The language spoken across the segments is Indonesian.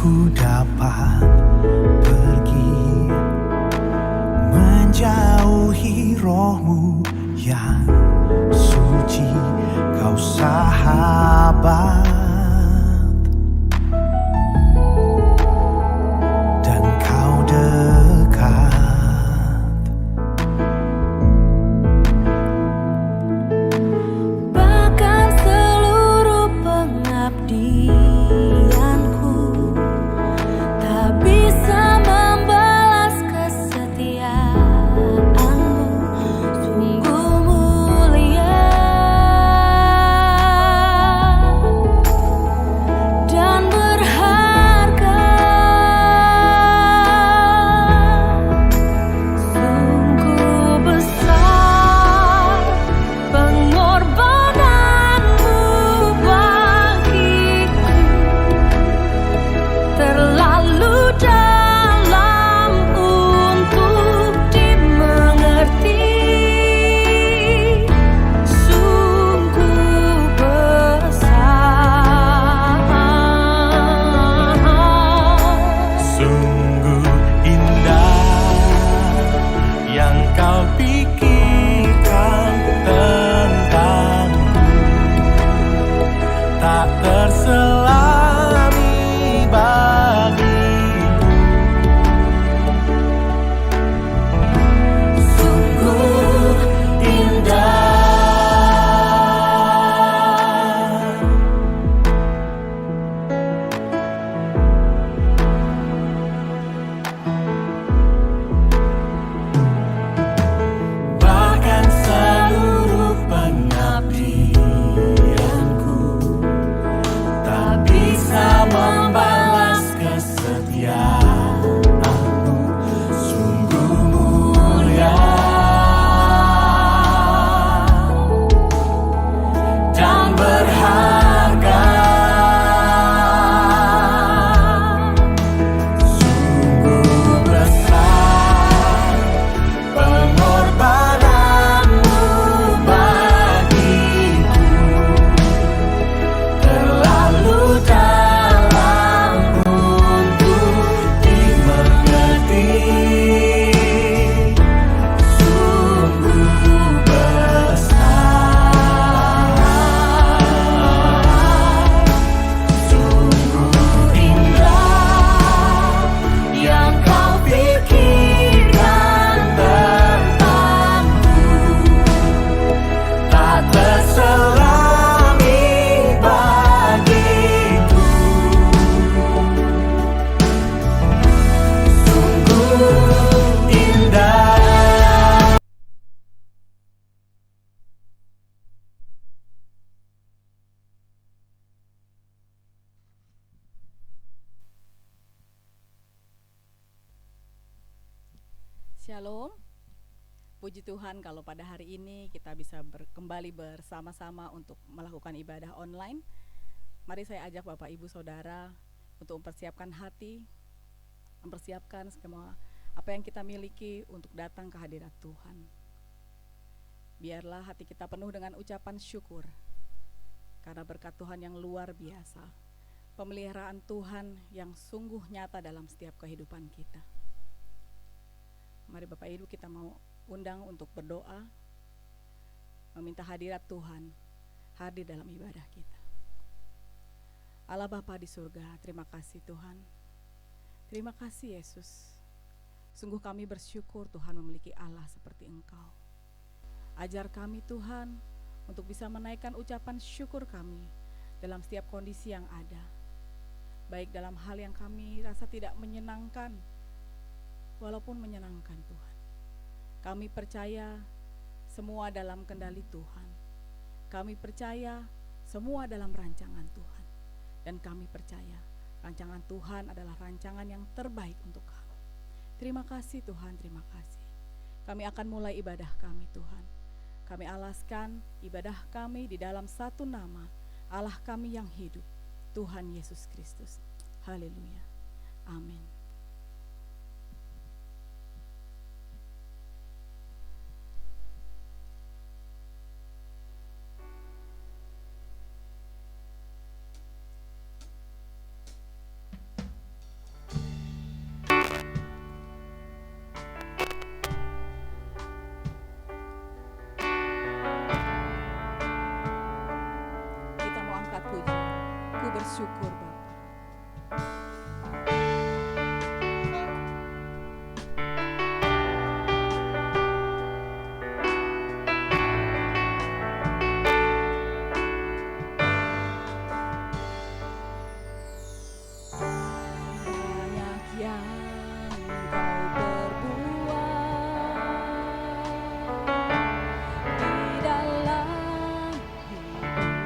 ku dapat pergi menjauhi rohmu yang suci, kau sahabat dan kau dekat. Bahkan seluruh pengabdianku tak bisa membalas kesetiaanmu, sungguh mulia dan berharga. Sungguh besar pengorbananmu bagiku, terlalu dalam untuk dimengerti. Sungguh besar, Sungguh indah yang kau pikirkan tentangku, tak terselami bagiku. sungguh indah. Bahkan seluruh pengabdianku tak bisa membalas kesetiaanmu, sungguh mulia dan berharga. Sungguh besar pengorbananmu bagiku, terlalu dalam untuk dimengerti. Sungguh besar, sungguh indah yang kau pikirkan tentangku, tak terselami bagiku. Sungguh indah. Shalom, puji Tuhan kalau pada hari ini kita bisa kembali bersama-sama untuk melakukan ibadah online. Mari saya ajak Bapak Ibu Saudara untuk mempersiapkan hati, mempersiapkan semua apa yang kita miliki untuk datang ke hadirat Tuhan. Biarlah hati kita penuh dengan ucapan syukur karena berkat Tuhan yang luar biasa, pemeliharaan Tuhan yang sungguh nyata dalam setiap kehidupan kita. Mari Bapak Ibu kita mau undang untuk berdoa, meminta hadirat Tuhan hadir dalam ibadah kita. Allah Bapa di surga, terima kasih Tuhan. Terima kasih Yesus. Sungguh kami bersyukur Tuhan memiliki Allah seperti Engkau. Ajar kami Tuhan untuk bisa menaikkan ucapan syukur kami dalam setiap kondisi yang ada. Baik dalam hal yang kami rasa tidak menyenangkan, walaupun menyenangkan Tuhan. Kami percaya semua dalam kendali Tuhan. Kami percaya semua dalam rancangan Tuhan. Dan kami percaya rancangan Tuhan adalah rancangan yang terbaik untuk kami. Terima kasih Tuhan, terima kasih. Kami akan mulai ibadah kami Tuhan. Kami alaskan ibadah kami di dalam satu nama, Allah kami yang hidup, Tuhan Yesus Kristus. Haleluya. Amin. bersyukur Bapa. Banyak yang Kau perbuat di dalam hidupku.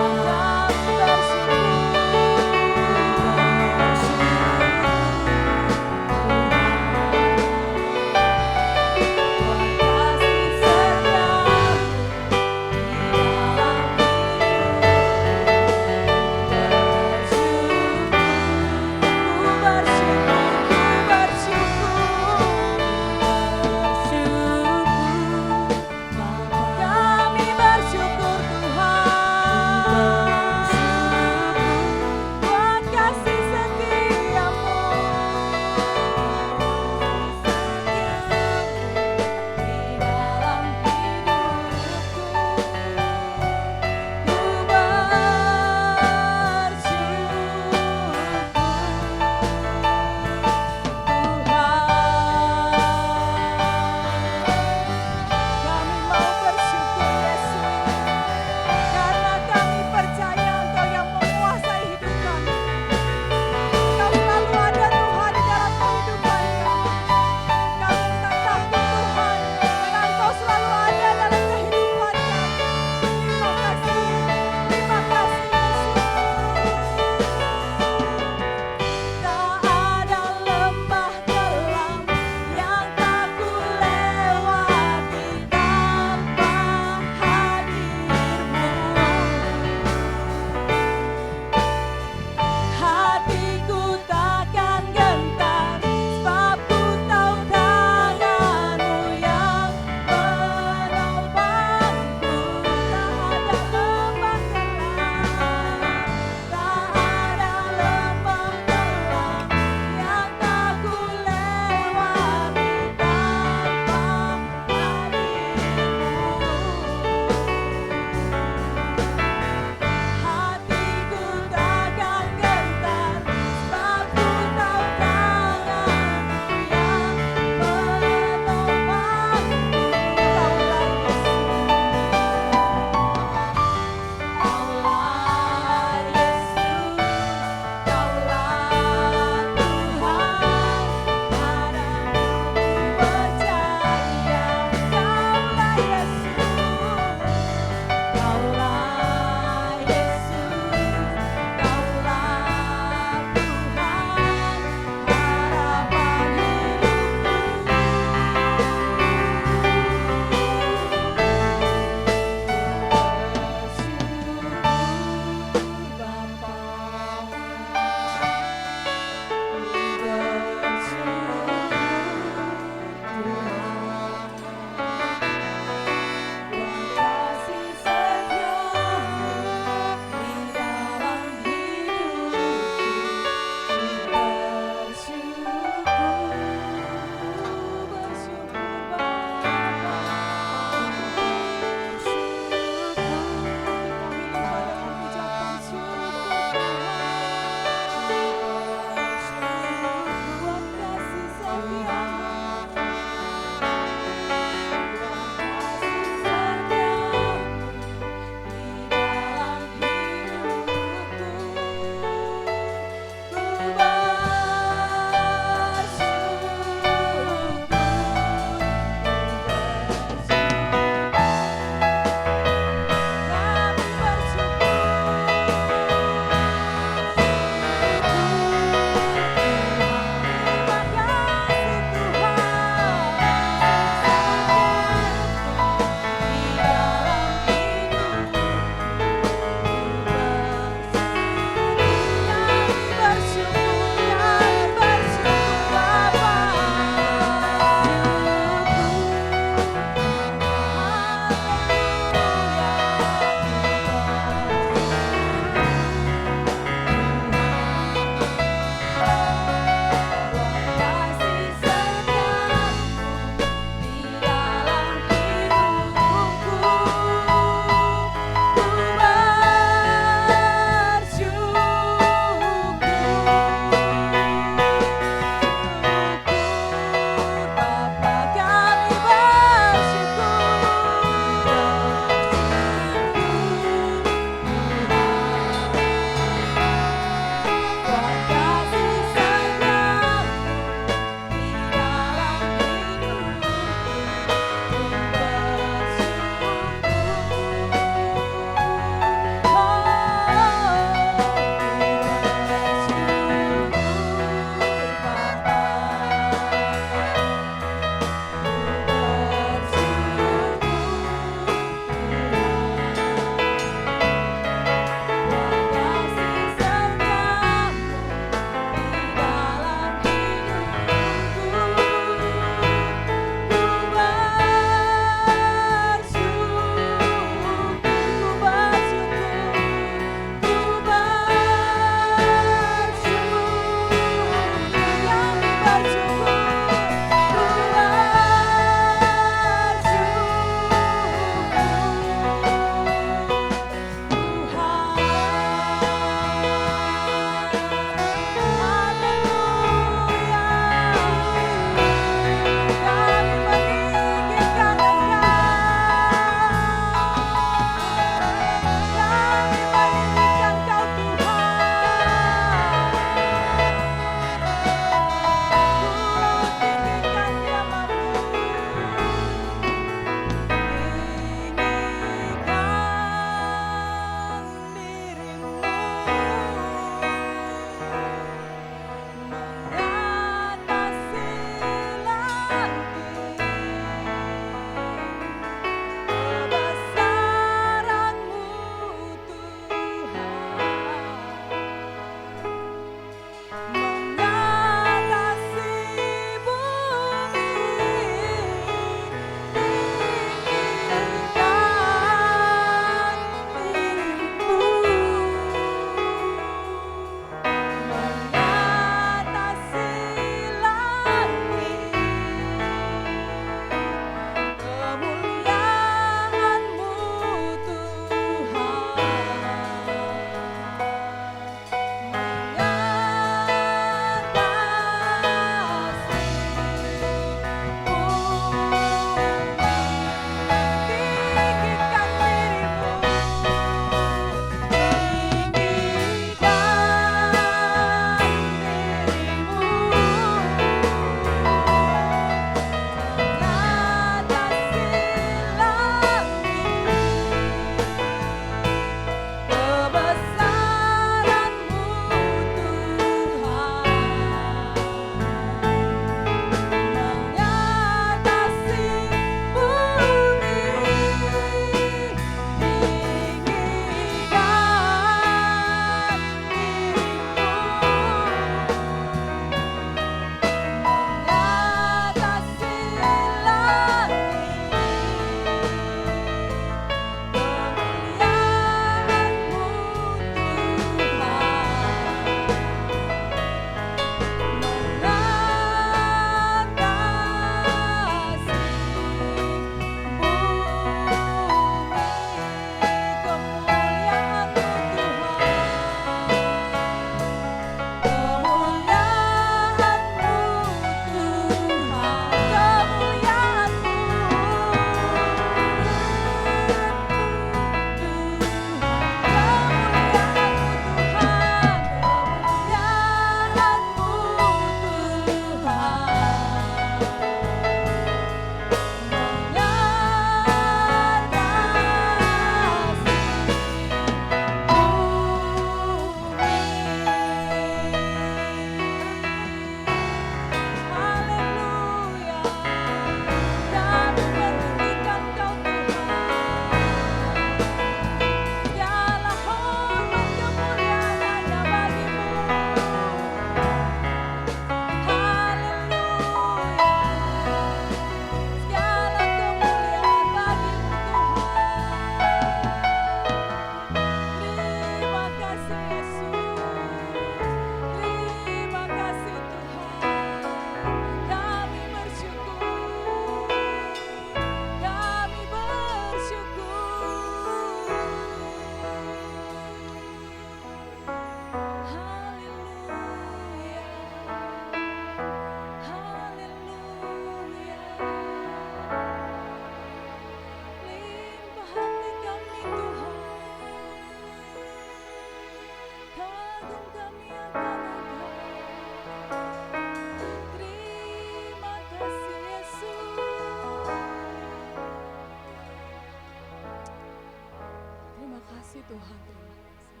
kasih Tuhan, terima kasih.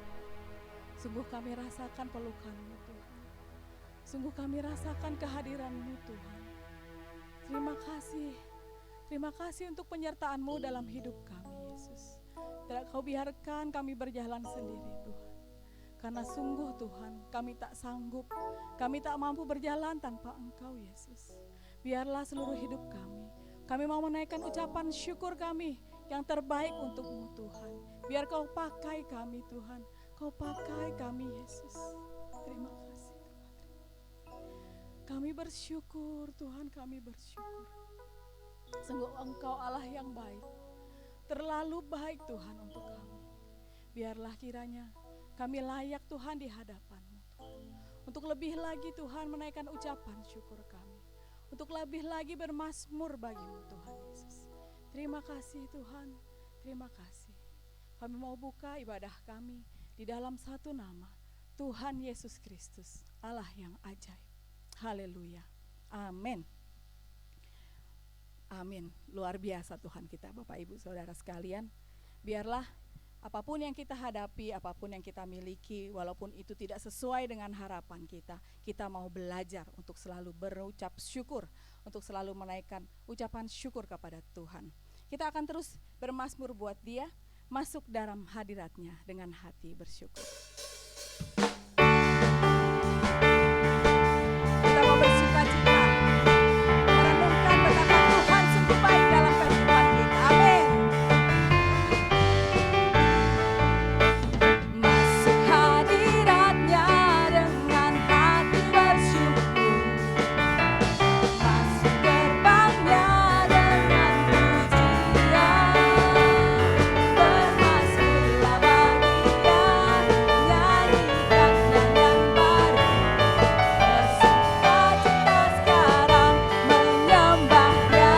Sungguh kami rasakan pelukan-Mu Tuhan. Sungguh kami rasakan kehadiran-Mu Tuhan. Terima kasih. Terima kasih untuk penyertaan-Mu dalam hidup kami, Yesus. Tidak Kau biarkan kami berjalan sendiri, Tuhan. Karena sungguh Tuhan, kami tak sanggup, kami tak mampu berjalan tanpa Engkau, Yesus. Biarlah seluruh hidup kami mau menaikkan ucapan syukur kami yang terbaik untuk-Mu Tuhan. Biar Kau pakai kami Tuhan, Kau pakai kami Yesus. Terima kasih Tuhan. Kami bersyukur Tuhan, kami bersyukur. Sungguh Engkau Allah yang baik, terlalu baik Tuhan untuk kami. Biarlah kiranya kami layak Tuhan di hadapan-Mu Tuhan. Untuk lebih lagi Tuhan menaikkan ucapan syukur kami. Untuk lebih lagi bermazmur bagi-Mu Tuhan Yesus. Terima kasih Tuhan, terima kasih. Kami mau buka ibadah kami di dalam satu nama, Tuhan Yesus Kristus, Allah yang ajaib. Haleluya, amin. Amin, luar biasa Tuhan kita, Bapak Ibu Saudara sekalian. Biarlah apapun yang kita hadapi, apapun yang kita miliki, walaupun itu tidak sesuai dengan harapan kita mau belajar untuk selalu berucap syukur, untuk selalu menaikkan ucapan syukur kepada Tuhan. Kita akan terus bermazmur buat Dia, masuk dalam hadirat-Nya dengan hati bersyukur. Kita mau bersukacita, merenungkan betapa Tuhan sungguh baik dalam kehidupan kita. Amin. Masuk hadirat-Nya dengan hati bersyukur. Masuk gerbang-Nya dengan pujian. Bermazmurlah bagi Dia, nyanyikan nyanyian baru. Bersukacita sekarang menyembah-Nya.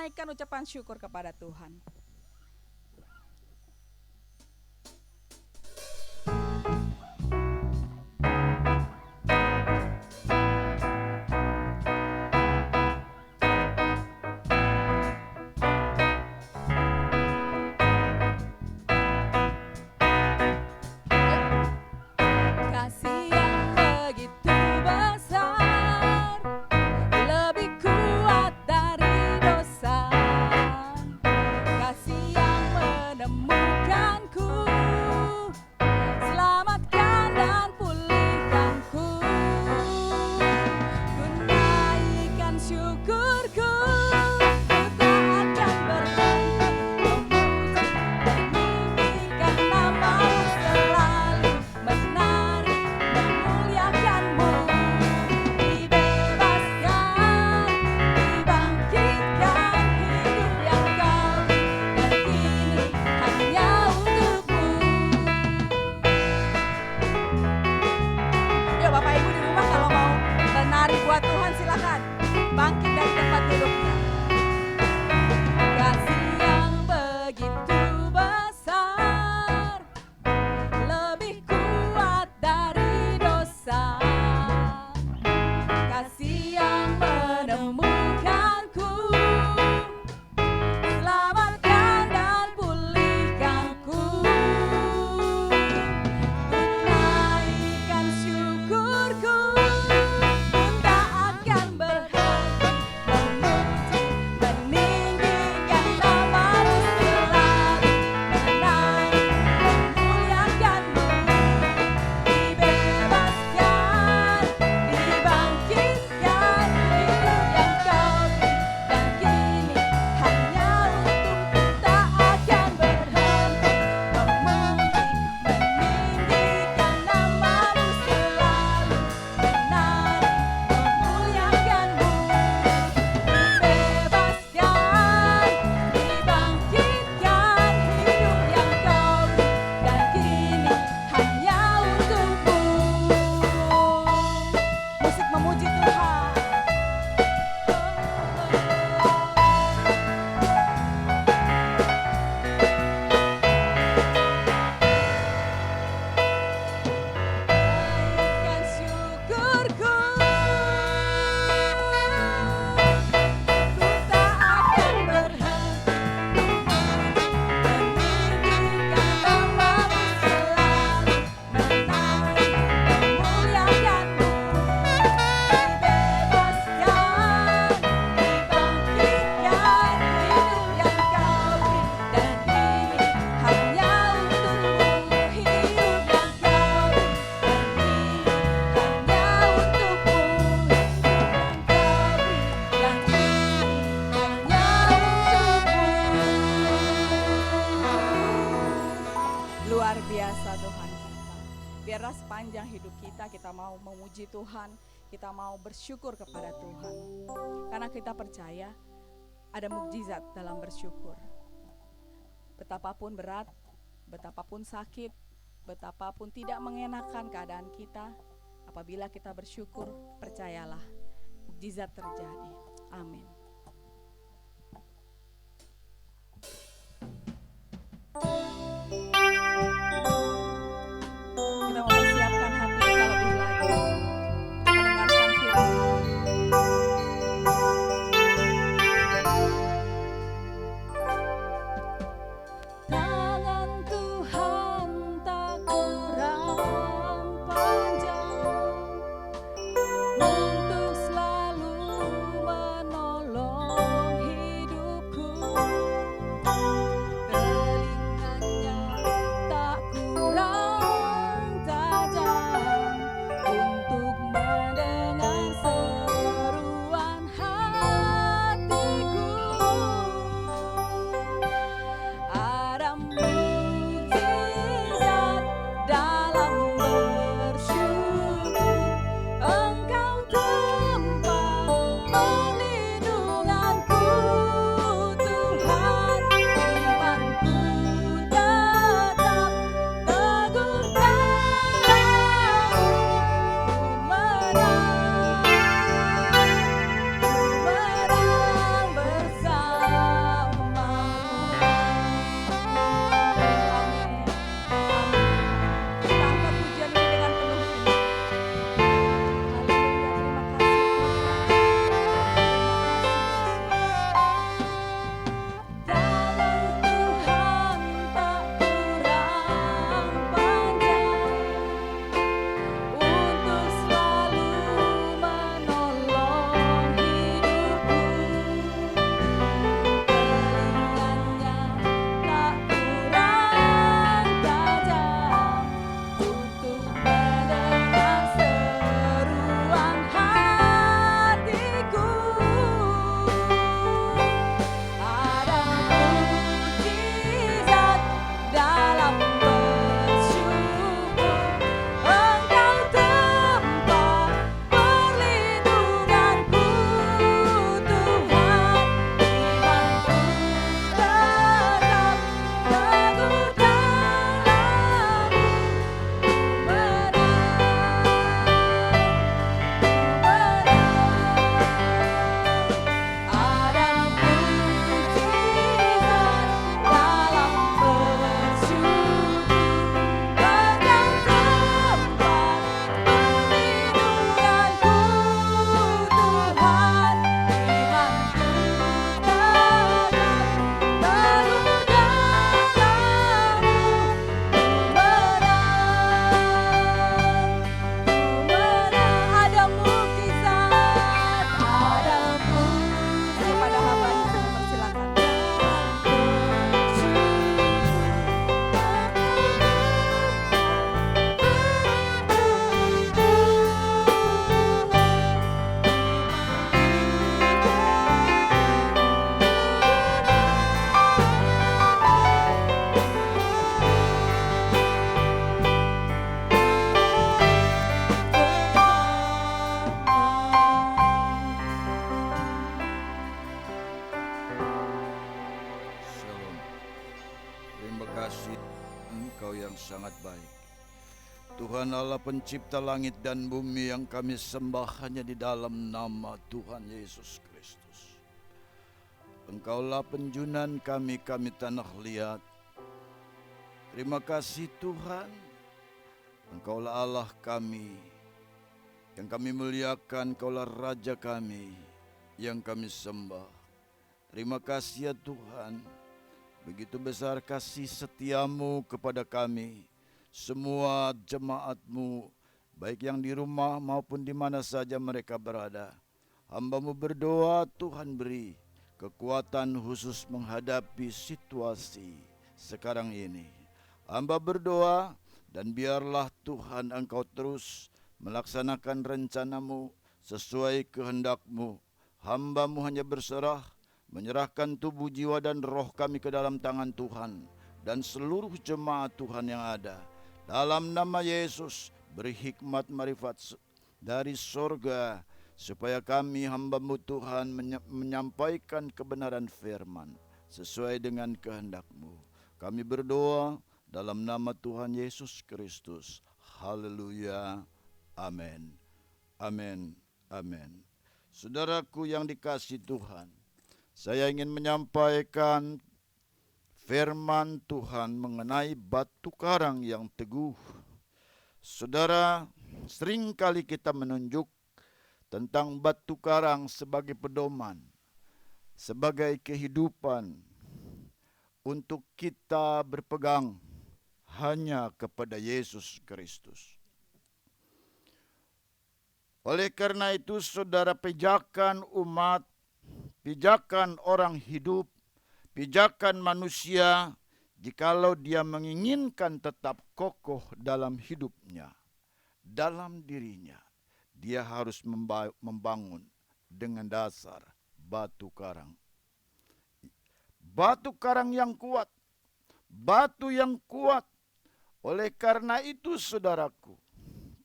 naikkan ucapan syukur kepada Tuhan. Kasih yang begitu besar, lebih kuat dari dosa. Kasih yang menemukanku, selamatkan dan pulihkanku. Ku naikkan syukurku, ku tak akan berhenti memuji, meninggikan nama-Mu selalu, menari, memuliakan-Mu. Dibebaskan, dibangkitkan, hidup yang Kau beri, dan kini hanya untuk-Mu. Yuk Bapak Ibu di rumah kalau mau menari buat Tuhan silakan bangkit dari tempat duduknya. Kasih yang begitu besar, lebih kuat dari dosa. Kasih yang menemukanku, selamatkan dan pulihkanku. Ku naikkan syukurku, ku tak akan berhenti memuji, meninggikan nama-Mu selalu, menari, memuliakan-Mu. Dibebaskan, dibangkitkan, hidup yang Kau beri, dan kini hanya untuk-Mu. Tak akan berhenti memuji, meninggikan nama-Mu selalu, menari, memuliakan-Mu. Dibebaskan, dibangkitkan, hidup yang Kau beri, dan kini hanya untuk-Mu. Musik memuji Tuhan. Naikkan syukurku, ku tak akan berhenti memuji, meninggikan nama-Mu selalu, menari, memuliakan-Mu. Dibebaskan, dibangkitkan, hidup yang Kau beri, dan kini hanya untuk-Mu. Hidup yang Kau beri, dan kini hanya untuk-Mu. Hidup yang Kau beri, dan kini hanya untuk-Mu. Luar biasa Tuhan kita. Biarlah sepanjang hidup kita mau memuji Tuhan, kita mau bersyukur kepada Tuhan. Karena kita percaya ada mukjizat dalam bersyukur. Betapapun berat, betapapun sakit, betapapun tidak mengenakan keadaan kita, apabila kita bersyukur, percayalah mukjizat terjadi. Amin. Kita mempersiapkan hati kita lebih lagi untuk mendengarkan firman. Tangan Tuhan tak kurang panjang untuk selalu menolong. Tuhan Allah pencipta langit dan bumi yang kami sembah hanya di dalam nama Tuhan Yesus Kristus. Engkaulah penjunan kami tanah liat. Terima kasih Tuhan, Engkaulah Allah kami, yang kami muliakan, Engkaulah Raja kami, yang kami sembah. Terima kasih ya Tuhan, begitu besar kasih setiamu kepada kami, semua jemaat-Mu, baik yang di rumah maupun di mana saja mereka berada. Hamba-Mu berdoa, Tuhan beri kekuatan khusus menghadapi situasi sekarang ini. Hamba berdoa, dan biarlah Tuhan Engkau terus melaksanakan rencana-Mu sesuai kehendak-Mu. Hamba-Mu hanya berserah, menyerahkan tubuh, jiwa, dan roh kami ke dalam tangan Tuhan dan seluruh jemaat Tuhan yang ada. Dalam nama Yesus, beri hikmat marifat dari sorga, supaya kami hamba-Mu Tuhan menyampaikan kebenaran firman sesuai dengan kehendak-Mu. Kami berdoa dalam nama Tuhan Yesus Kristus. Haleluya. Amin. Amin. Amin. Saudaraku yang dikasihi Tuhan, saya ingin menyampaikan firman Tuhan mengenai batu karang yang teguh. Saudara, seringkali kita menunjuk tentang batu karang sebagai pedoman, sebagai kehidupan untuk kita berpegang hanya kepada Yesus Kristus. Oleh karena itu, saudara, pijakan umat, pijakan orang hidup, pijakan manusia, jikalau dia menginginkan tetap kokoh dalam hidupnya, dalam dirinya, dia harus membangun dengan dasar batu karang. Batu karang yang kuat, batu yang kuat. Oleh karena itu, saudaraku,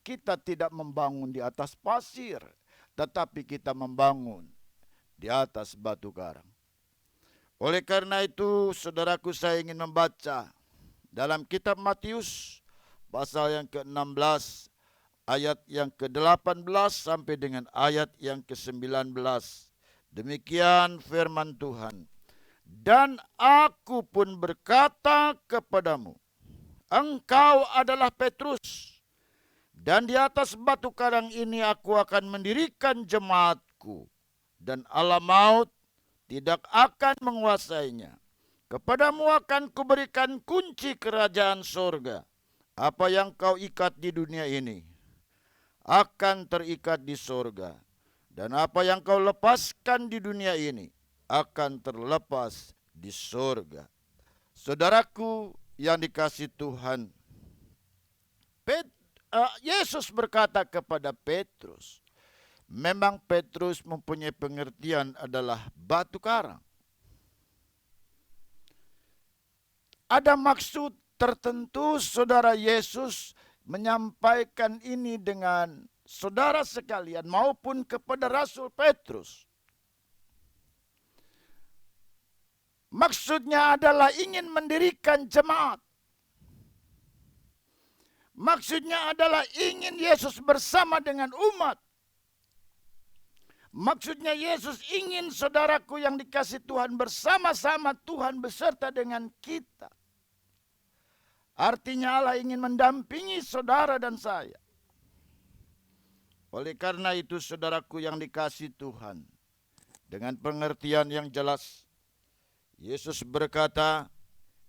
kita tidak membangun di atas pasir, tetapi kita membangun di atas batu karang. Oleh karena itu, saudaraku, saya ingin membaca dalam kitab Matius pasal yang ke-16 ayat yang ke-18 sampai dengan ayat yang ke-19. Demikian firman Tuhan. Dan aku pun berkata kepadamu, engkau adalah Petrus, dan di atas batu karang ini aku akan mendirikan jemaatku, dan alam maut tidak akan menguasainya. Kepadamu akan kuberikan kunci kerajaan sorga. Apa yang kau ikat di dunia ini akan terikat di sorga, dan apa yang kau lepaskan di dunia ini akan terlepas di sorga. Saudaraku yang dikasihi Tuhan, Yesus berkata kepada Petrus, memang Petrus mempunyai pengertian adalah batu karang. Ada maksud tertentu, saudara. Yesus menyampaikan ini dengan saudara sekalian maupun kepada Rasul Petrus. Maksudnya adalah ingin mendirikan jemaat. Maksudnya adalah ingin Yesus bersama dengan umat. Maksudnya Yesus ingin, saudaraku yang dikasihi Tuhan, bersama-sama Tuhan beserta dengan kita. Artinya Allah ingin mendampingi saudara dan saya. Oleh karena itu, saudaraku yang dikasihi Tuhan, dengan pengertian yang jelas, Yesus berkata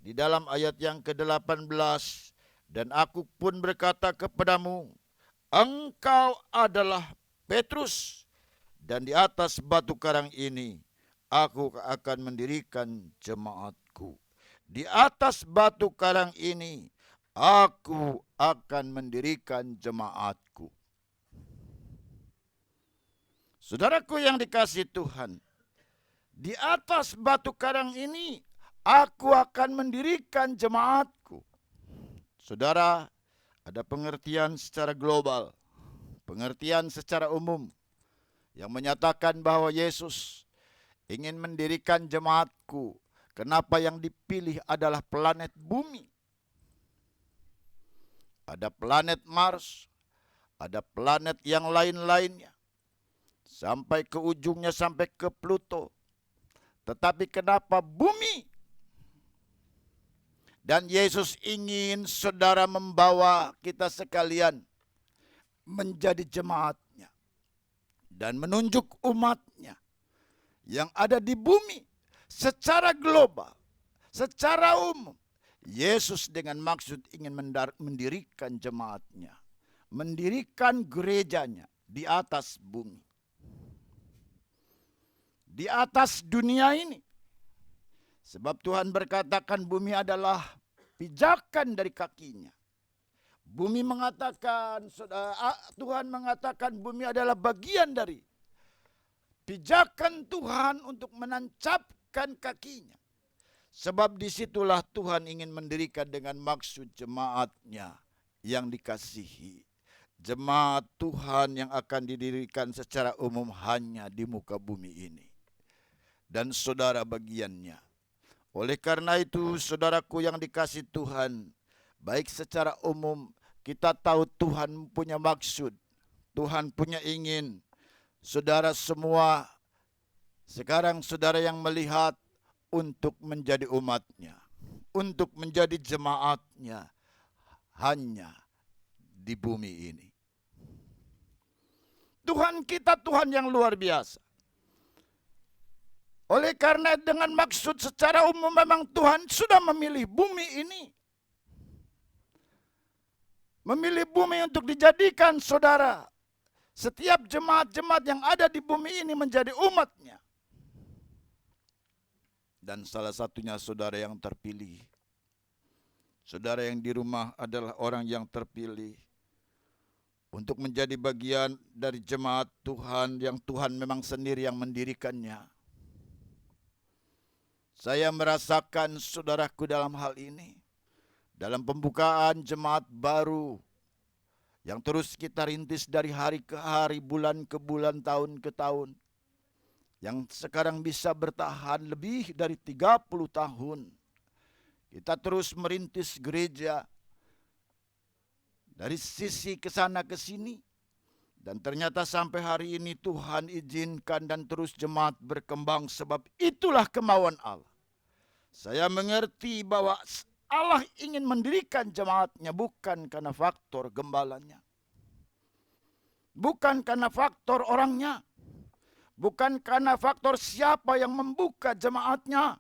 di dalam ayat yang ke-18, dan aku pun berkata kepadamu, engkau adalah Petrus, dan di atas batu karang ini aku akan mendirikan jemaatku. Di atas batu karang ini aku akan mendirikan jemaatku. Saudaraku yang dikasihi Tuhan, di atas batu karang ini aku akan mendirikan jemaatku. Saudara, ada pengertian secara global, pengertian secara umum yang menyatakan bahwa Yesus ingin mendirikan jemaatku. Kenapa yang dipilih adalah planet bumi? ada planet Mars, ada planet yang lain-lainnya, sampai ke ujungnya, sampai ke Pluto. Tetapi kenapa bumi? Dan Yesus ingin saudara membawa kita sekalian menjadi jemaatnya dan menunjuk umatnya yang ada di bumi secara global, secara umum. Yesus dengan maksud ingin mendirikan jemaatnya, mendirikan gerejanya di atas bumi, di atas dunia ini. Sebab Tuhan berkatakan bumi adalah pijakan dari kakinya. Bumi mengatakan, Tuhan mengatakan bumi adalah bagian dari pijakan Tuhan untuk menancapkan kakinya. Sebab disitulah Tuhan ingin mendirikan dengan maksud jemaatnya yang dikasihi. Jemaat Tuhan yang akan didirikan secara umum hanya di muka bumi ini. Dan saudara bagiannya. Oleh karena itu, saudaraku yang dikasihi Tuhan, baik secara umum, kita tahu Tuhan punya maksud, Tuhan punya ingin. Saudara semua, sekarang saudara yang melihat untuk menjadi umatnya, untuk menjadi jemaatnya, hanya di bumi ini. Tuhan kita Tuhan yang luar biasa. Oleh karena dengan maksud secara umum memang Tuhan sudah memilih bumi ini. Memilih bumi untuk dijadikan saudara. Setiap jemaat-jemaat yang ada di bumi ini menjadi umatnya. Dan salah satunya saudara yang terpilih. Saudara yang di rumah adalah orang yang terpilih. Untuk menjadi bagian dari jemaat Tuhan yang Tuhan memang sendiri yang mendirikannya. Saya merasakan saudaraku dalam hal ini. Dalam pembukaan jemaat baru yang terus kita rintis dari hari ke hari, bulan ke bulan, tahun ke tahun. Yang sekarang bisa bertahan lebih dari 30 tahun. Kita terus merintis gereja dari sisi ke sana ke sini. Dan ternyata sampai hari ini Tuhan izinkan dan terus jemaat berkembang sebab itulah kemauan Allah. Saya mengerti bahwa Allah ingin mendirikan jemaatnya bukan karena faktor gembalanya. Bukan karena faktor orangnya. Bukan karena faktor siapa yang membuka jemaatnya.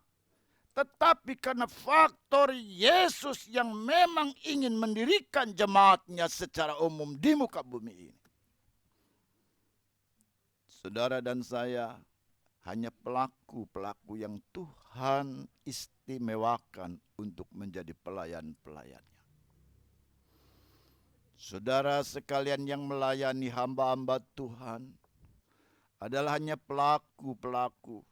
Tetapi karena faktor Yesus yang memang ingin mendirikan jemaatnya secara umum di muka bumi ini. Saudara dan saya hanya pelaku-pelaku yang Tuhan istimewakan untuk menjadi pelayan-pelayannya. Saudara sekalian yang melayani hamba-hamba Tuhan adalah hanya pelaku-pelaku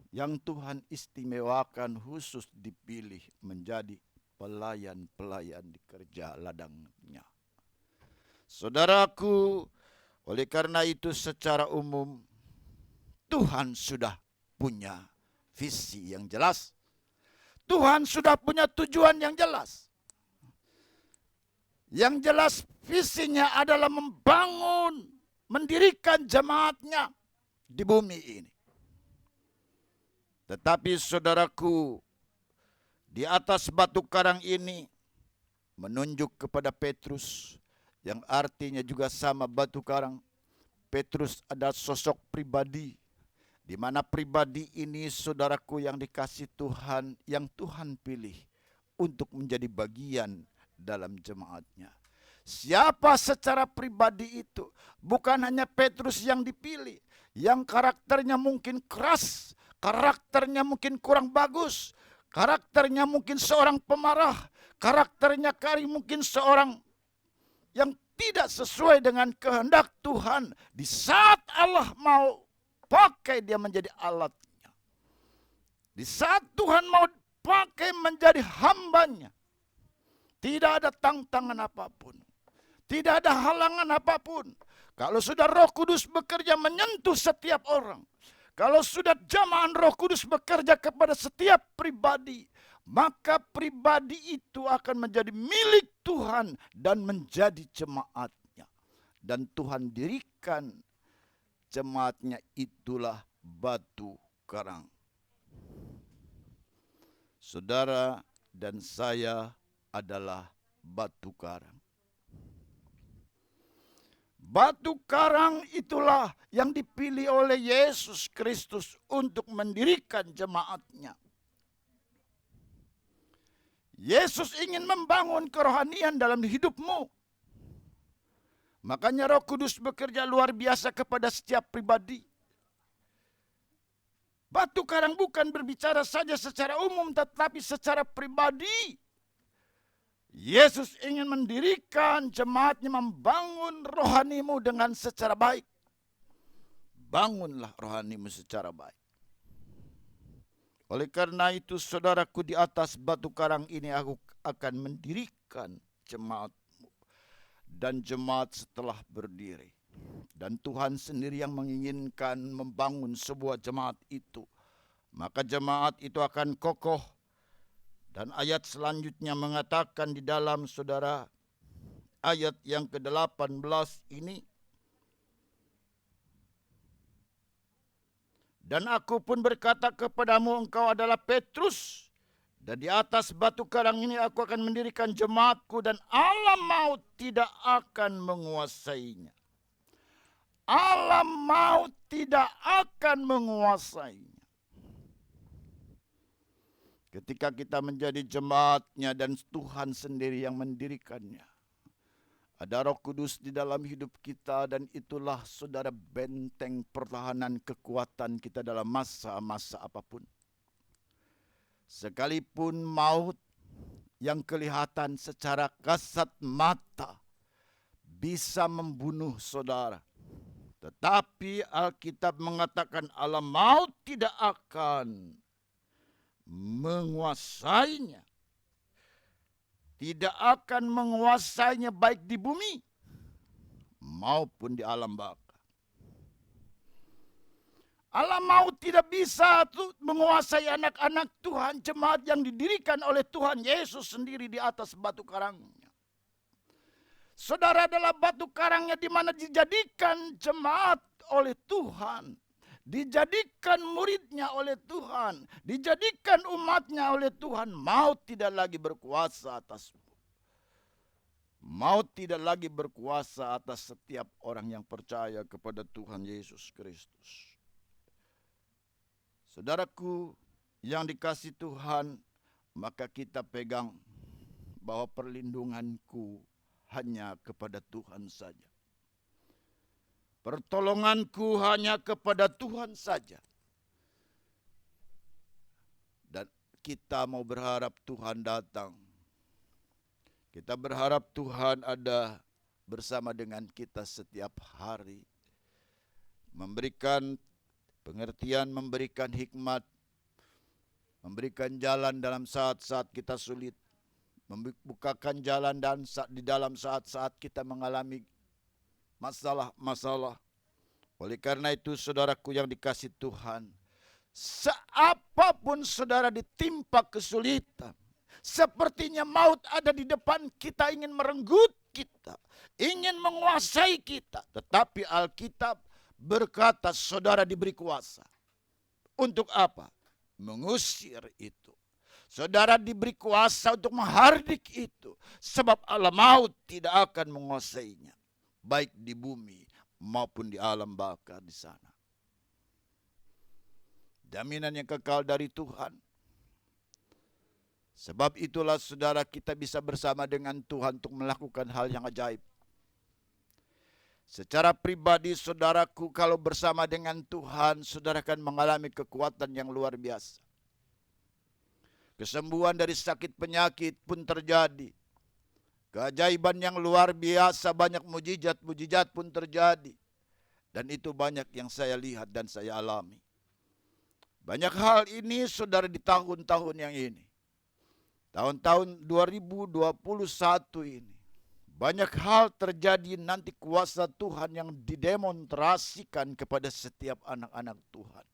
yang Tuhan istimewakan khusus dipilih menjadi pelayan-pelayan di kerja ladangnya. Saudaraku, oleh karena itu secara umum Tuhan sudah punya visi yang jelas. Tuhan sudah punya tujuan yang jelas. Yang jelas visinya adalah membangun, mendirikan jemaatnya di bumi ini. Tetapi saudaraku, di atas batu karang ini menunjuk kepada Petrus, yang artinya juga sama batu karang. Petrus adalah sosok pribadi, di mana pribadi ini saudaraku yang dikasih Tuhan, yang Tuhan pilih untuk menjadi bagian dalam jemaatnya. Siapa secara pribadi itu? Bukan hanya Petrus yang dipilih, yang karakternya mungkin keras, karakternya mungkin kurang bagus, karakternya mungkin seorang pemarah, karakternya mungkin seorang yang tidak sesuai dengan kehendak Tuhan. Di saat Allah mau pakai dia menjadi alatnya, di saat Tuhan mau pakai menjadi hambanya, tidak ada tantangan apapun, tidak ada halangan apapun. Kalau sudah Roh Kudus bekerja menyentuh setiap orang, kalau sudah jamahan Roh Kudus bekerja kepada setiap pribadi, maka pribadi itu akan menjadi milik Tuhan dan menjadi jemaatnya. Dan Tuhan dirikan jemaatnya, itulah batu karang. Saudara dan saya adalah batu karang. Batu karang itulah yang dipilih oleh Yesus Kristus untuk mendirikan jemaatnya. Yesus ingin membangun kerohanian dalam hidupmu. Makanya Roh Kudus bekerja luar biasa kepada setiap pribadi. Batu karang bukan berbicara saja secara umum, tetapi secara pribadi. Yesus ingin mendirikan jemaatnya, membangun rohanimu dengan secara baik. Bangunlah rohanimu secara baik. Oleh karena itu, saudaraku, di atas batu karang ini aku akan mendirikan jemaatmu. Dan jemaat setelah berdiri. Dan Tuhan sendiri yang menginginkan membangun sebuah jemaat itu. Maka jemaat itu akan kokoh. Dan ayat selanjutnya mengatakan di dalam saudara, ayat yang ke-18 ini. Dan aku pun berkata kepadamu, engkau adalah Petrus. Dan di atas batu karang ini aku akan mendirikan jemaatku, dan alam maut tidak akan menguasainya. Alam maut tidak akan menguasainya. Ketika kita menjadi jemaatnya dan Tuhan sendiri yang mendirikannya. Ada Roh Kudus di dalam hidup kita, dan itulah saudara benteng pertahanan kekuatan kita dalam masa-masa apapun. Sekalipun maut yang kelihatan secara kasat mata bisa membunuh saudara. Tetapi Alkitab mengatakan alam maut tidak akan menguasainya. Tidak akan menguasainya baik di bumi maupun di alam baka. Alam maut tidak bisa menguasai anak-anak Tuhan, jemaat yang didirikan oleh Tuhan Yesus sendiri di atas batu karangnya. Saudara adalah batu karangnya, di mana dijadikan jemaat oleh Tuhan. Dijadikan muridnya oleh Tuhan. Dijadikan umatnya oleh Tuhan. Maut tidak lagi berkuasa atasmu. Maut tidak lagi berkuasa atas setiap orang yang percaya kepada Tuhan Yesus Kristus. Saudaraku yang dikasihi Tuhan, maka kita pegang bahwa perlindunganku hanya kepada Tuhan saja. Pertolonganku hanya kepada Tuhan saja. Dan kita mau berharap Tuhan datang. Kita berharap Tuhan ada bersama dengan kita setiap hari. Memberikan pengertian, memberikan hikmat. Memberikan jalan dalam saat-saat kita sulit. Membukakan jalan dan di dalam saat-saat kita mengalami masalah-masalah. Oleh karena itu, saudaraku yang dikasihi Tuhan, seapapun saudara ditimpa kesulitan, sepertinya maut ada di depan kita, ingin merenggut kita, ingin menguasai kita. Tetapi Alkitab berkata saudara diberi kuasa. Untuk apa? Mengusir itu. Saudara diberi kuasa untuk menghardik itu. Sebab alam maut tidak akan menguasainya. Baik di bumi maupun di alam baka di sana. Jaminan yang kekal dari Tuhan. Sebab itulah saudara kita bisa bersama dengan Tuhan untuk melakukan hal yang ajaib. Secara pribadi saudaraku, kalau bersama dengan Tuhan, saudara akan mengalami kekuatan yang luar biasa. Kesembuhan dari sakit penyakit pun terjadi. Keajaiban yang luar biasa, banyak mujizat-mujizat pun terjadi. Dan itu banyak yang saya lihat dan saya alami. Banyak hal ini saudara di tahun-tahun yang ini. Tahun-tahun 2021 ini. Banyak hal terjadi, nanti kuasa Tuhan yang didemonstrasikan kepada setiap anak-anak Tuhan.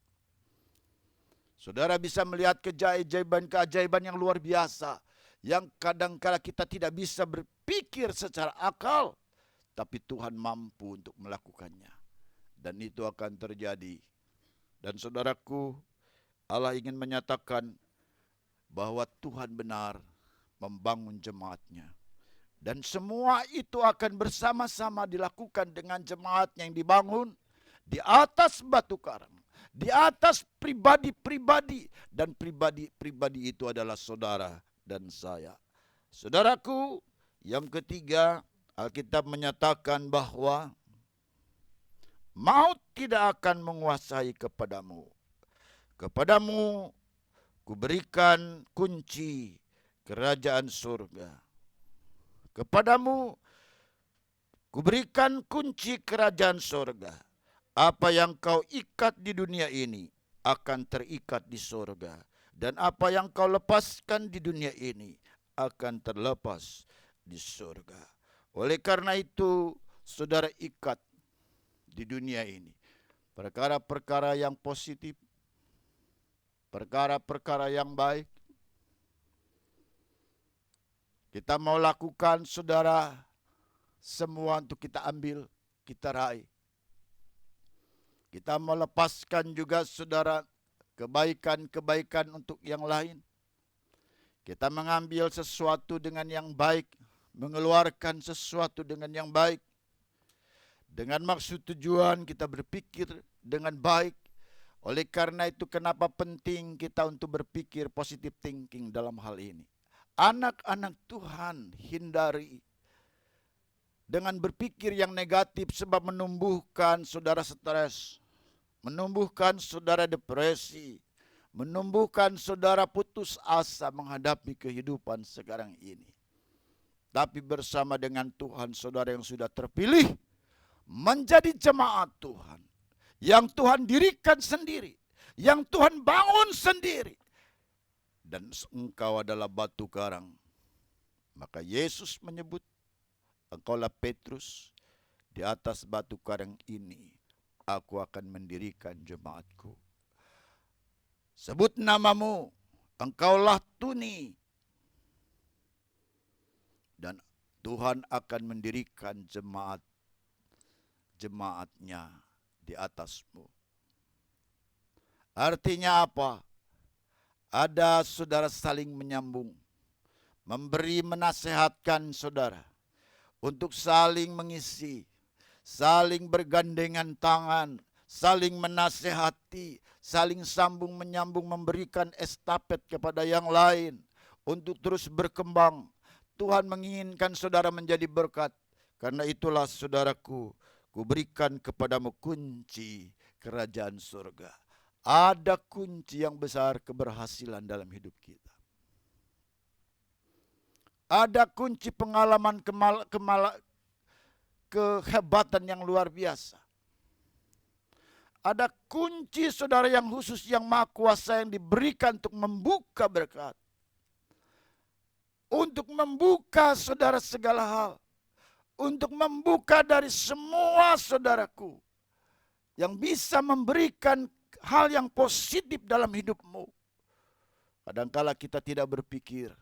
Saudara bisa melihat keajaiban-keajaiban yang luar biasa, yang kadangkala kita tidak bisa berpikir secara akal, tapi Tuhan mampu untuk melakukannya. Dan itu akan terjadi. Dan saudaraku, Allah ingin menyatakan bahwa Tuhan benar membangun jemaatnya. Dan semua itu akan bersama-sama dilakukan dengan jemaat yang dibangun di atas batu karang. Di atas pribadi-pribadi. Dan pribadi-pribadi itu adalah saudara dan saya. Saudaraku, yang ketiga, Alkitab menyatakan bahwa maut tidak akan menguasai kepadamu. Kepadamu kuberikan kunci kerajaan surga. Kepadamu kuberikan kunci kerajaan surga. Apa yang kau ikat di dunia ini akan terikat di surga. Dan apa yang kau lepaskan di dunia ini akan terlepas di surga. Oleh karena itu, saudara ikat di dunia ini perkara-perkara yang positif, perkara-perkara yang baik. Kita mau lakukan, saudara, semua untuk kita ambil, kita raih. Kita mau lepaskan juga, saudara, kebaikan-kebaikan untuk yang lain. Kita mengambil sesuatu dengan yang baik, mengeluarkan sesuatu dengan yang baik. Dengan maksud tujuan kita berpikir dengan baik. Oleh karena itu kenapa penting kita untuk berpikir positive thinking dalam hal ini. Anak-anak Tuhan hindari dengan berpikir yang negatif sebab menumbuhkan saudara stres, menumbuhkan saudara depresi, menumbuhkan saudara putus asa menghadapi kehidupan sekarang ini. Tapi bersama dengan Tuhan, saudara yang sudah terpilih menjadi jemaat Tuhan, yang Tuhan dirikan sendiri, yang Tuhan bangun sendiri, dan engkau adalah batu karang. Maka Yesus menyebut, engkaulah Petrus, di atas batu karang ini aku akan mendirikan jemaatku. Sebut namamu, engkaulah Tuni, dan Tuhan akan mendirikan jemaatnya di atasmu. Artinya apa? Ada saudara saling menyambung, memberi menasehatkan saudara, untuk saling mengisi, saling bergandengan tangan, saling menasehati, saling sambung menyambung, memberikan estafet kepada yang lain untuk terus berkembang. Tuhan menginginkan saudara menjadi berkat. Karena itulah saudaraku, kuberikan kepadamu kunci kerajaan surga. Ada kunci yang besar keberhasilan dalam hidup kita. Ada kunci pengalaman kehebatan yang luar biasa. Ada kunci saudara yang khusus, yang maha kuasa, yang diberikan untuk membuka berkat. Untuk membuka saudara segala hal. Untuk membuka dari semua saudaraku, yang bisa memberikan hal yang positif dalam hidupmu. Kadangkala kita tidak berpikir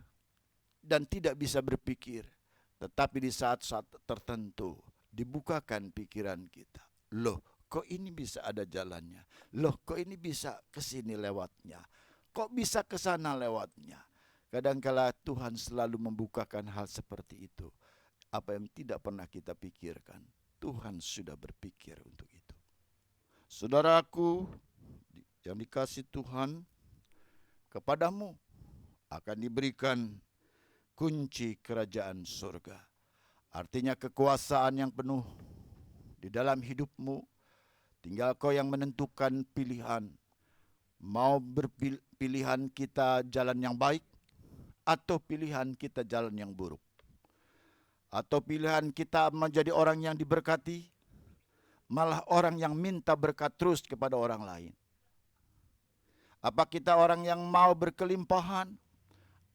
dan tidak bisa berpikir, tetapi di saat-saat tertentu dibukakan pikiran kita. Loh, kok ini bisa ada jalannya? Loh, kok ini bisa ke sini lewatnya? Kok bisa ke sana lewatnya? Kadangkala Tuhan selalu membukakan hal seperti itu. Apa yang tidak pernah kita pikirkan, Tuhan sudah berpikir untuk itu. Saudaraku yang dikasih Tuhan, kepadamu akan diberikan kunci kerajaan surga. Artinya kekuasaan yang penuh di dalam hidupmu. Tinggal kau yang menentukan pilihan. Mau berpilihan kita jalan yang baik, atau pilihan kita jalan yang buruk. Atau pilihan kita menjadi orang yang diberkati, malah orang yang minta berkat terus kepada orang lain. Apa kita orang yang mau berkelimpahan?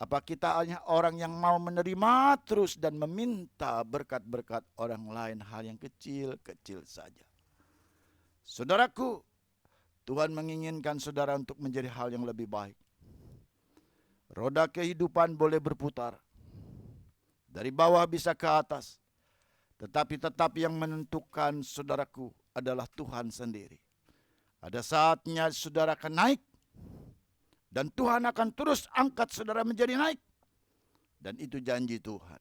Apa kita hanya orang yang mau menerima terus dan meminta berkat-berkat orang lain, hal yang kecil-kecil saja? Saudaraku, Tuhan menginginkan saudara untuk menjadi hal yang lebih baik. Roda kehidupan boleh berputar. Dari bawah bisa ke atas. Tetapi tetap yang menentukan saudaraku adalah Tuhan sendiri. Ada saatnya saudara akan naik. Dan Tuhan akan terus angkat saudara menjadi naik. Dan itu janji Tuhan.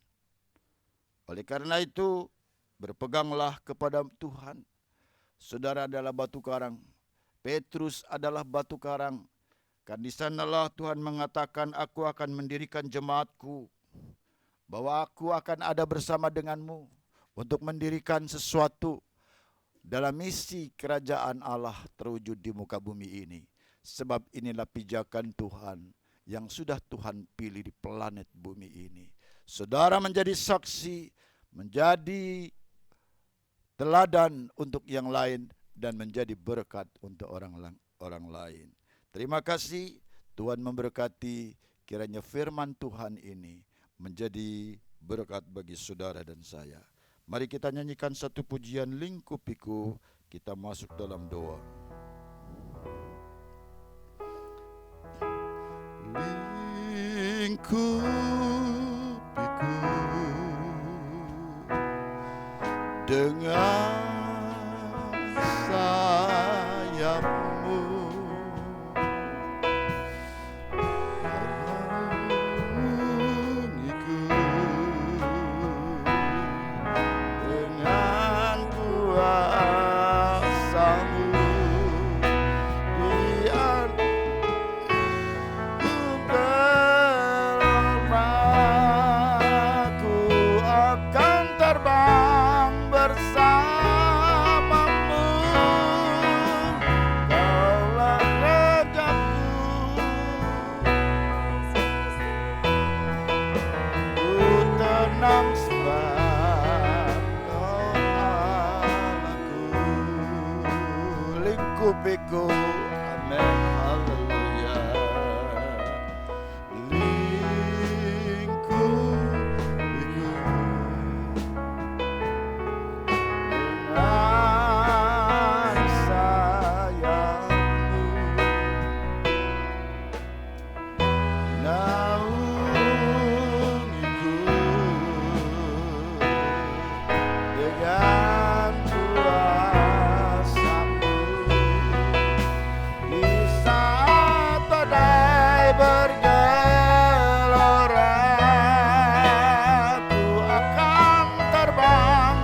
Oleh karena itu, berpeganglah kepada Tuhan. Saudara adalah batu karang. Petrus adalah batu karang. Kan di sanalah Tuhan mengatakan, aku akan mendirikan jemaatku. Bahwa aku akan ada bersama denganmu untuk mendirikan sesuatu dalam misi kerajaan Allah terwujud di muka bumi ini. Sebab inilah pijakan Tuhan yang sudah Tuhan pilih di planet bumi ini. Saudara menjadi saksi, menjadi teladan untuk yang lain, dan menjadi berkat untuk orang lain. Terima kasih, Tuhan memberkati. Kiranya firman Tuhan ini menjadi berkat bagi saudara dan saya. Mari kita nyanyikan satu pujian Lingkupiku, kita masuk dalam doa. Lingkupiku dengan sayapmu, naungiku dengan kuasamu, biar ku berlamaku akan terbang bersamamu. Kaulah regaku, ku tenang sebab Kau Allahku. Lingkupiku, amin, haleluya. Lingkupiku dengan sayapmu, naungiku dengan kuasamu. Di saat badai bergelora, ku akan terbang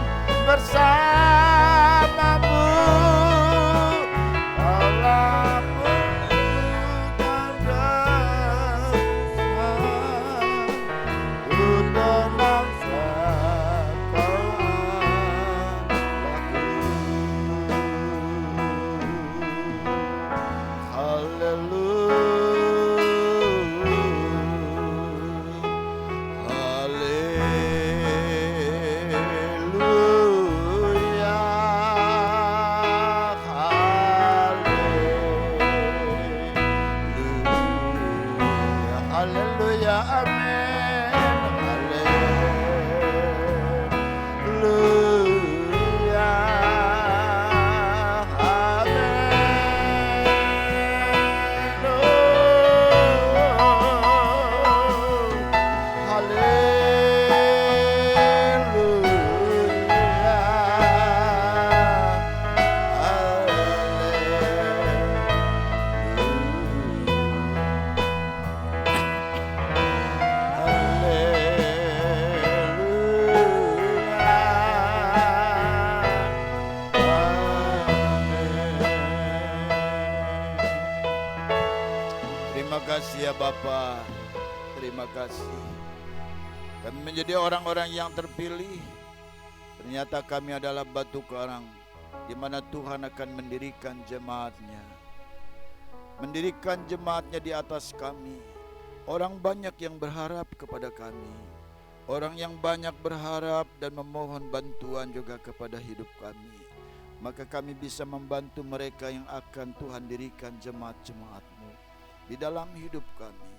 bersamamu. Kaulah pelita dasar, ku tenang sebab Kau Allahku. Haleluya, amin, haleluya, Terima kasih ya Bapa, terima kasih. Kami menjadi orang-orang yang terpilih. Ternyata kami adalah batu karang, di mana Tuhan akan mendirikan jemaatnya. Mendirikan jemaatnya di atas kami. Orang banyak yang berharap kepada kami. Orang yang banyak berharap dan memohon bantuan juga kepada hidup kami. Maka kami bisa membantu mereka yang akan Tuhan dirikan jemaat-jemaat-Mu di dalam hidup kami.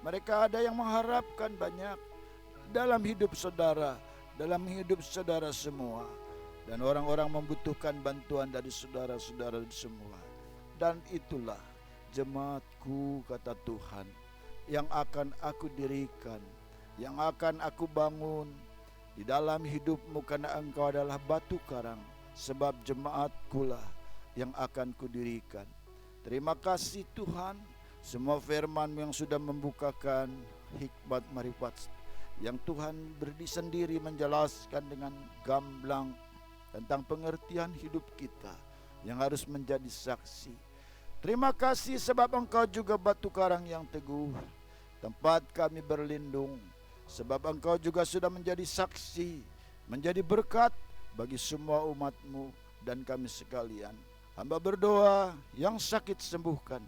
Mereka ada yang mengharapkan banyak dalam hidup saudara, dalam hidup saudara semua. Dan orang-orang membutuhkan bantuan dari saudara-saudara semua. Dan itulah jemaatku, kata Tuhan, yang akan aku dirikan, yang akan aku bangun di dalam hidupmu, karena engkau adalah batu karang, sebab jemaatku lah yang akan kudirikan. Terima kasih Tuhan, semua firman yang sudah membukakan hikmat marifat, yang Tuhan berdiri sendiri menjelaskan dengan gamblang tentang pengertian hidup kita yang harus menjadi saksi. Terima kasih sebab engkau juga batu karang yang teguh, tempat kami berlindung, sebab engkau juga sudah menjadi saksi, menjadi berkat bagi semua umatmu dan kami sekalian. Hamba berdoa, yang sakit sembuhkan.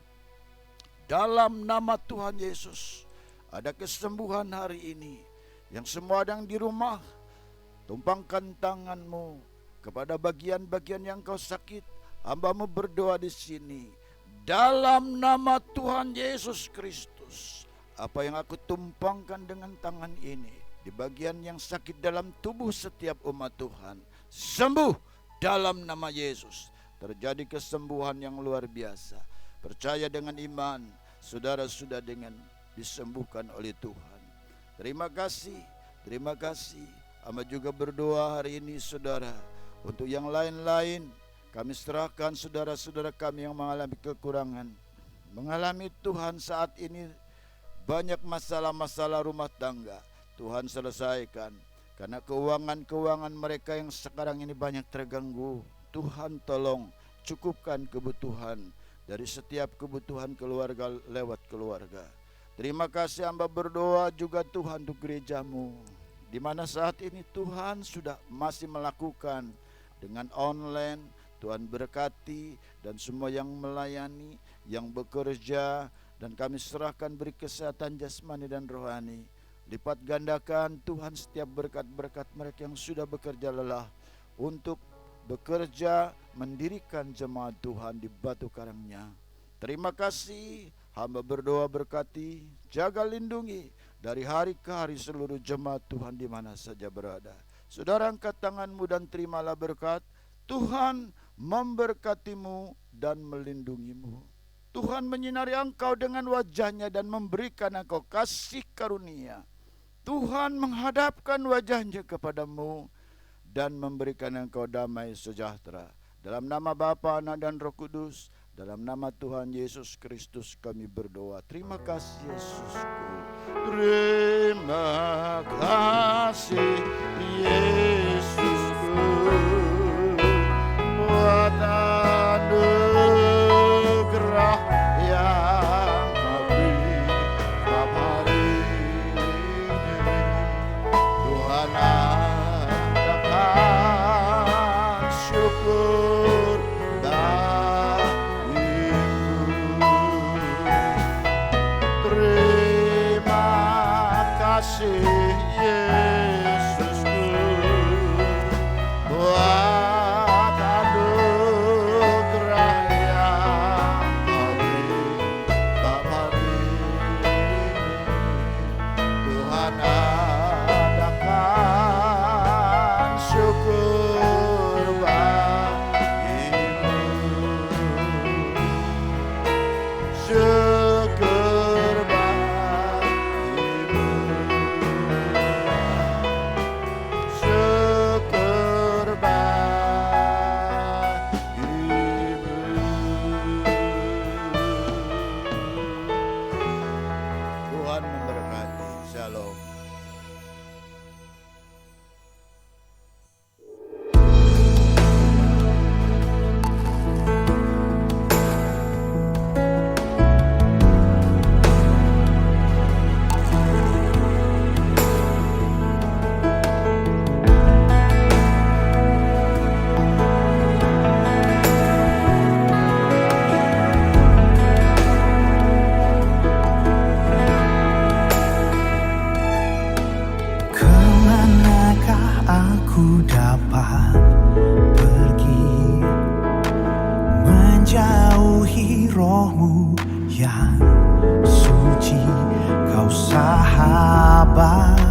Dalam nama Tuhan Yesus, ada kesembuhan hari ini. Yang semua yang di rumah, tumpangkan tanganmu kepada bagian-bagian yang kau sakit. Hambamu berdoa di sini, dalam nama Tuhan Yesus Kristus, apa yang aku tumpangkan dengan tangan ini di bagian yang sakit dalam tubuh setiap umat Tuhan, sembuh dalam nama Yesus. Terjadi kesembuhan yang luar biasa. Percaya dengan iman, saudara sudah dengan disembuhkan oleh Tuhan. Terima kasih, terima kasih. Hamba juga berdoa hari ini saudara, untuk yang lain-lain kami serahkan saudara-saudara kami yang mengalami kekurangan, mengalami Tuhan saat ini banyak masalah-masalah rumah tangga. Tuhan selesaikan, karena keuangan-keuangan mereka yang sekarang ini banyak terganggu. Tuhan tolong cukupkan kebutuhan dari setiap kebutuhan keluarga lewat keluarga. Terima kasih hamba berdoa juga Tuhan untuk gerejamu, di mana saat ini Tuhan sudah masih melakukan dengan online. Tuhan berkati dan semua yang melayani, yang bekerja, dan kami serahkan beri kesehatan jasmani dan rohani. Lipat gandakan Tuhan setiap berkat-berkat mereka yang sudah bekerja lelah untuk bekerja mendirikan jemaat Tuhan di batu karangnya. Terima kasih, hamba berdoa berkati, jaga lindungi dari hari ke hari seluruh jemaat Tuhan di mana saja berada. Saudara, angkat tanganmu dan terimalah berkat. Tuhan memberkatimu dan melindungimu. Tuhan menyinari engkau dengan wajahnya dan memberikan engkau kasih karunia. Tuhan menghadapkan wajahnya kepadamu dan memberikan engkau damai sejahtera. Dalam nama Bapa, Anak dan Roh Kudus, dalam nama Tuhan Yesus Kristus kami berdoa. Terima kasih Yesusku. Terima kasih Yesusku buat anugerah yang kau beri setiap hari ini. Tuhan adakan syukur bagimu. Terima kasih Yesusku buat anugerah yang kau beri setiap hari ini. Tuhan adakan syukur bagimu. Syukur bagimu. Syukur bagimu. Tuhan memberkati. Shalom. Kemanakah aku dapat pergi, menjauhi rohmu yang suci, kau sahabat